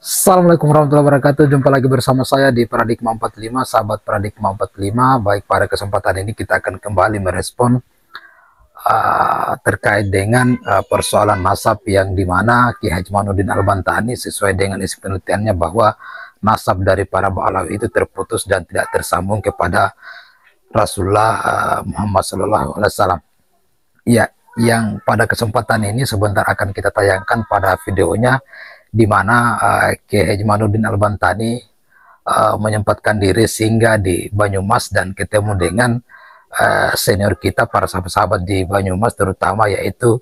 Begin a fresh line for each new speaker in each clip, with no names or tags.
Assalamualaikum warahmatullahi wabarakatuh. Jumpa lagi bersama saya di Paradigma 45, sahabat Paradigma 45. Baik, pada kesempatan ini kita akan kembali merespon terkait dengan persoalan nasab yang dimana Ki Haji Mainuddin Al-Bantani sesuai dengan isi penelitiannya bahwa nasab dari para Ba'alawi itu terputus dan tidak tersambung kepada Rasulullah Muhammad SAW. Ya, yang pada kesempatan ini sebentar akan kita tayangkan pada videonya di mana Kiai Haji Mainuddin Al-Bantani menyempatkan diri singgah di Banyumas dan ketemu dengan senior kita, para sahabat-sahabat di Banyumas terutama, yaitu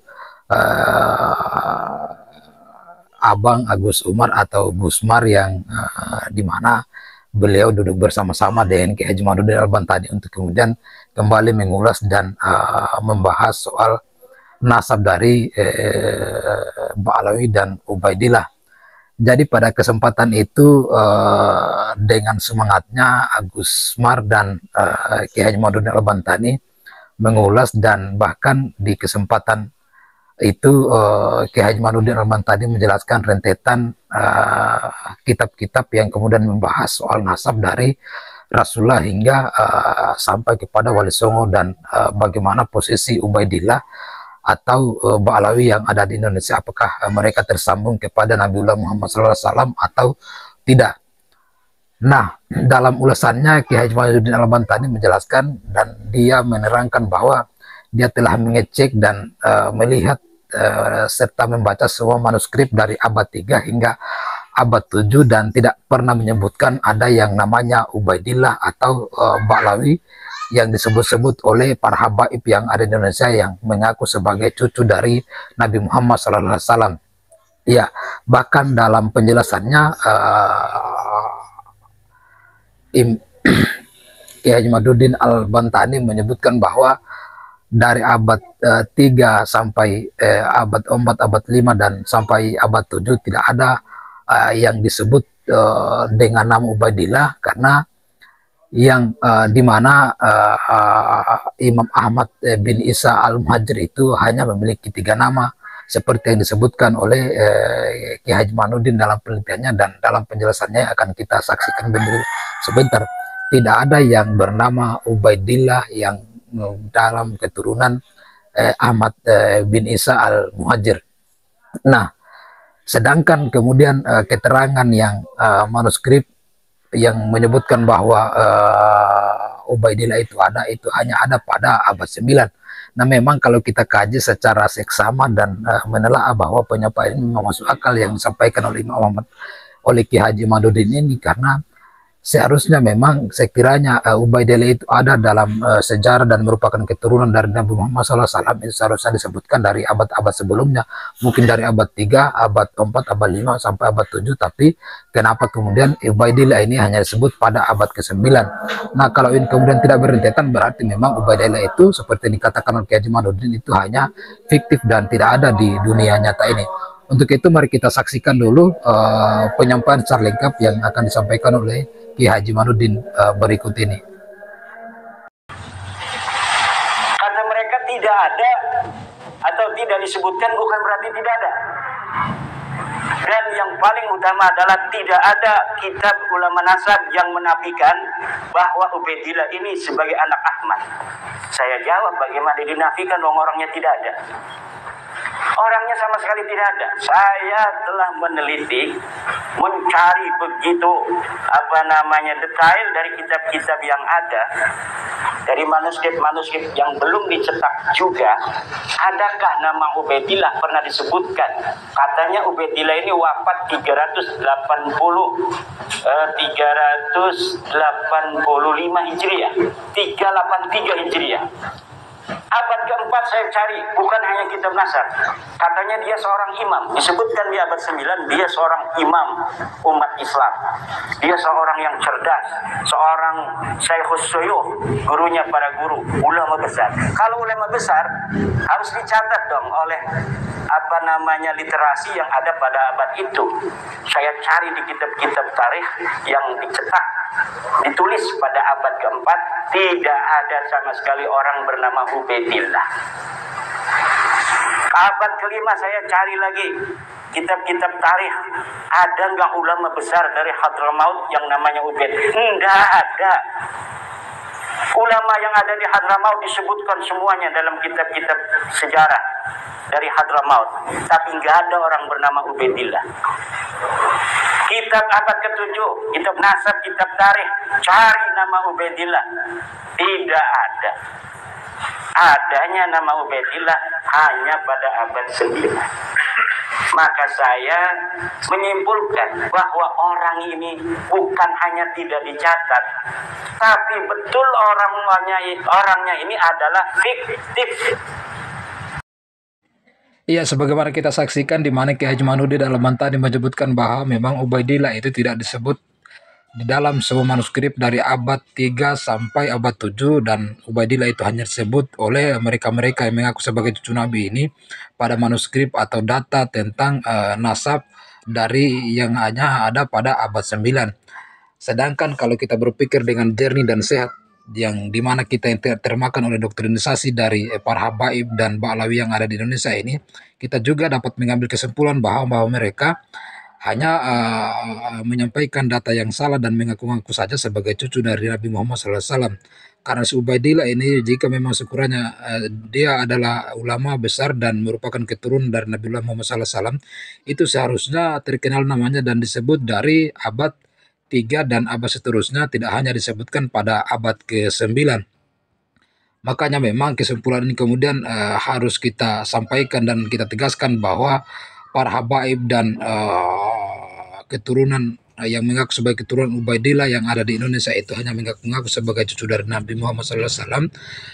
Abang Agus Umar atau Gusmar, yang di mana beliau duduk bersama-sama dengan Kiai Haji Mainuddin Al-Bantani untuk kemudian kembali mengulas dan membahas soal nasab dari Ba'alawi dan Ubaidillah. Jadi pada kesempatan itu dengan semangatnya Agus Mar dan Kiai Haji Mainuddin Al-Bantani mengulas, dan bahkan di kesempatan itu Kiai Haji Mainuddin Al-Bantani menjelaskan rentetan kitab-kitab yang kemudian membahas soal nasab dari Rasulullah hingga sampai kepada Wali Songo dan bagaimana posisi Ubaidillah atau Ba'alawi yang ada di Indonesia, apakah mereka tersambung kepada Nabiullah Muhammad SAW atau tidak. Nah, dalam ulasannya Kiai Haji Mainuddin Al-Bantani menjelaskan dan dia menerangkan bahwa dia telah mengecek dan melihat serta membaca semua manuskrip dari abad 3 hingga abad 7 dan tidak pernah menyebutkan ada yang namanya Ubaidillah atau Ba'alawi yang disebut-sebut oleh para habaib yang ada di Indonesia yang mengaku sebagai cucu dari Nabi Muhammad SAW. Ya, bahkan dalam penjelasannya Kiai Haji Mainuddin Al-Bantani menyebutkan bahwa dari abad 3 sampai abad 4, abad 5 dan sampai abad 7 tidak ada yang disebut dengan nama Ubaidillah, karena yang dimana Imam Ahmad bin Isa Al-Muhajir itu hanya memiliki 3 nama seperti yang disebutkan oleh Kiai Haji Mainuddin dalam penelitiannya dan dalam penjelasannya akan kita saksikan sebentar. Tidak ada yang bernama Ubaidillah yang dalam keturunan Ahmad bin Isa Al-Muhajir. Nah, sedangkan kemudian keterangan yang manuskrip yang menyebutkan bahwa Ubaidillah itu hanya ada pada abad 9. Nah, memang kalau kita kaji secara seksama dan menelaah bahwa penyampaian ini memang masuk akal yang disampaikan oleh Imam Ahmad, oleh Kiai Haji Mainuddin ini, karena seharusnya memang sekiranya Ubaidillah itu ada dalam sejarah dan merupakan keturunan dari Nabi Muhammad SAW, itu seharusnya disebutkan dari abad-abad sebelumnya, mungkin dari abad 3, abad 4, abad 5 sampai abad 7, tapi kenapa kemudian Ubaidillah ini hanya disebut pada abad ke-9? Nah, kalau ini kemudian tidak berentetan, berarti memang Ubaidillah itu seperti dikatakan oleh Kiai Haji Mainuddin itu hanya fiktif dan tidak ada di dunia nyata ini. Untuk itu mari kita saksikan dulu penyampaian secara lengkap yang akan disampaikan oleh Kiai Haji Mainuddin berikut ini.
Kata mereka tidak ada atau tidak disebutkan bukan berarti tidak ada. Dan yang paling utama adalah tidak ada kitab ulama nasab yang menafikan bahwa Ubaidillah ini sebagai anak Ahmad. Saya jawab, bagaimana dinafikan orangnya tidak ada? Orangnya sama sekali tidak ada. Saya telah meneliti, mencari begitu detail dari kitab-kitab yang ada, dari manuskrip-manuskrip yang belum dicetak juga. Adakah nama Ubaidillah pernah disebutkan? Katanya Ubaidillah ini wafat 385 Hijriah, 383 Hijriah. Abad keempat saya cari, bukan hanya kitab nasab. Katanya dia seorang imam, disebutkan di abad 9, dia seorang imam umat Islam. Dia seorang yang cerdas, seorang Syekhus Suyukh, gurunya para guru, ulama besar. Kalau ulama besar harus dicatat dong oleh literasi yang ada pada abad itu. Saya cari di kitab-kitab tarikh yang dicetak, ditulis pada abad keempat, tidak ada sama sekali orang bernama Ubaidillah. Abad kelima saya cari lagi kitab-kitab tarikh. Ada nggak ulama besar dari Hadramaut yang namanya Ubaid? Nggak ada. Ulama yang ada di Hadramaut disebutkan semuanya dalam kitab-kitab sejarah dari Hadramaut, tapi nggak ada orang bernama Ubaidillah. Kitab abad ke-7, kitab nasab, kitab tarikh, cari nama Ubaidillah, tidak ada. Adanya nama Ubaidillah hanya pada abad 9. Maka saya menyimpulkan bahwa orang ini bukan hanya tidak dicatat, tapi betul orangnya ini adalah fiktif.
Iya, sebagaimana kita saksikan di mana Ki Haji Manudin Al-Bantani menyebutkan bahwa memang Ubaidillah itu tidak disebut di dalam sebuah manuskrip dari abad 3 sampai abad 7, dan Ubaidillah itu hanya disebut oleh mereka-mereka yang mengaku sebagai cucu Nabi ini pada manuskrip atau data tentang nasab dari yang hanya ada pada abad 9. Sedangkan kalau kita berpikir dengan jernih dan sehat, yang dimana kita yang termakan oleh doktrinisasi dari para habaib dan ba'lawi yang ada di Indonesia ini, kita juga dapat mengambil kesimpulan bahwa mereka hanya menyampaikan data yang salah dan mengaku-ngaku saja sebagai cucu dari Nabi Muhammad SAW. Karena si Ubaidillah ini, jika memang sekiranya dia adalah ulama besar dan merupakan keturunan dari Nabi Muhammad SAW, itu seharusnya terkenal namanya dan disebut dari abad 3 dan abad seterusnya, tidak hanya disebutkan pada abad ke-9. Makanya memang kesimpulan ini kemudian harus kita sampaikan dan kita tegaskan bahwa para habaib dan keturunan yang mengaku sebagai keturunan Ubaidillah yang ada di Indonesia itu hanya mengaku sebagai cucu dari Nabi Muhammad SAW,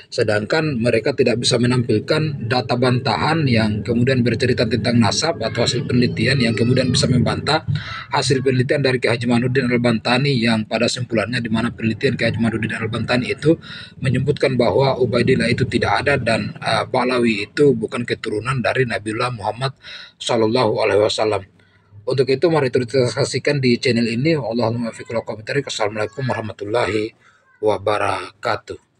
sedangkan mereka tidak bisa menampilkan data bantahan yang kemudian bercerita tentang nasab atau hasil penelitian yang kemudian bisa membantah hasil penelitian dari Ki Haji Manudin Al-Bantani, yang pada simpulannya di mana penelitian Ki Haji Manudin Al-Bantani itu menyebutkan bahwa Ubaidillah itu tidak ada dan Ba'lawi itu bukan keturunan dari Nabiullah Muhammad SAW. Untuk itu mari kita saksikan di channel ini. Assalamualaikum warahmatullahi wabarakatuh.